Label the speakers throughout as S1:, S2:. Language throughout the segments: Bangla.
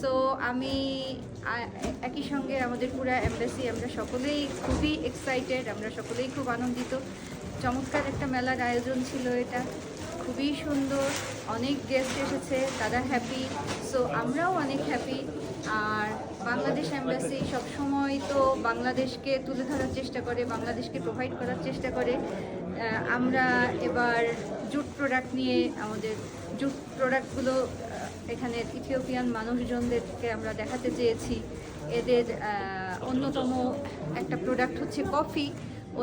S1: সো আমি একই সঙ্গে আমাদের পুরো এমবাসি আমরা সকলেই খুবই এক্সাইটেড, আমরা সকলেই খুব আনন্দিত। চমৎকার একটা মেলার আয়োজন ছিল এটা, খুবই সুন্দর, অনেক গেস্ট এসেছে, তারা হ্যাপি, সো আমরাও অনেক হ্যাপি। আর বাংলাদেশ এমবাসি সবসময় তো বাংলাদেশকে তুলে ধরার চেষ্টা করে, বাংলাদেশকে প্রোভাইড করার চেষ্টা করে। আমরা এবার জুট প্রোডাক্ট নিয়ে আমাদের জুট প্রোডাক্টগুলো এখানের ইথিওপিয়ান মানুষজনদেরকে আমরা দেখাতে চেয়েছি। এদের অন্যতম একটা প্রোডাক্ট হচ্ছে কফি।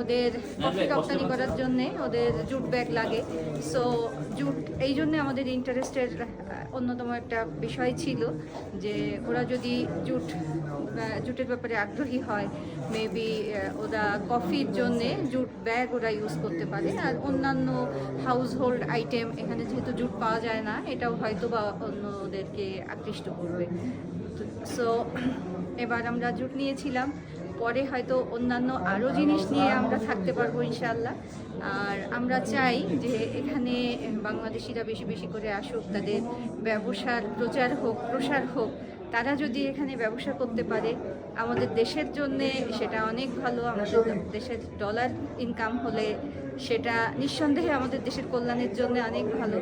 S1: ওদের কফি রপ্তানি করার জন্যে ওদের জুট ব্যাগ লাগে। সো জুট এই জন্যে আমাদের ইন্টারেস্টের অন্যতম একটা বিষয় ছিল যে ওরা যদি জুটের ব্যাপারে আগ্রহী হয়, মেবি ওরা কফির জন্যে জুট ব্যাগ ওরা ইউজ করতে পারে। আর অন্যান্য হাউস হোল্ড আইটেম এখানে যেহেতু জুট পাওয়া যায় না, এটাও হয়তো বা অন্যদেরকে আকৃষ্ট করবে। সো এবার আমরা জুট নিয়েছিলাম, পরে হয়তো অন্যান্য আরও জিনিস নিয়ে আমরা থাকতে পারবো ইনশাআল্লাহ। আর আমরা চাই যে এখানে বাংলাদেশিরা বেশি বেশি করে আসুক, তাদের ব্যবসার প্রচার হোক, প্রসার হোক। তারা যদি এখানে ব্যবসা করতে পারে আমাদের দেশের জন্যে সেটা অনেক ভালো। আমাদের দেশের ডলার ইনকাম হলে সেটা নিঃসন্দেহে আমাদের দেশের কল্যাণের জন্য অনেক ভালো।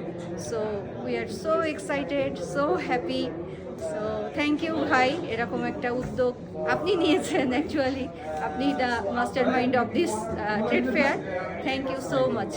S1: So we are so excited, so happy. So thank you ভাই, এরকম একটা উদ্যোগ আপনি নিয়েছেন। অ্যাকচুয়ালি আপনি the mastermind of this trade fair. Thank you so much.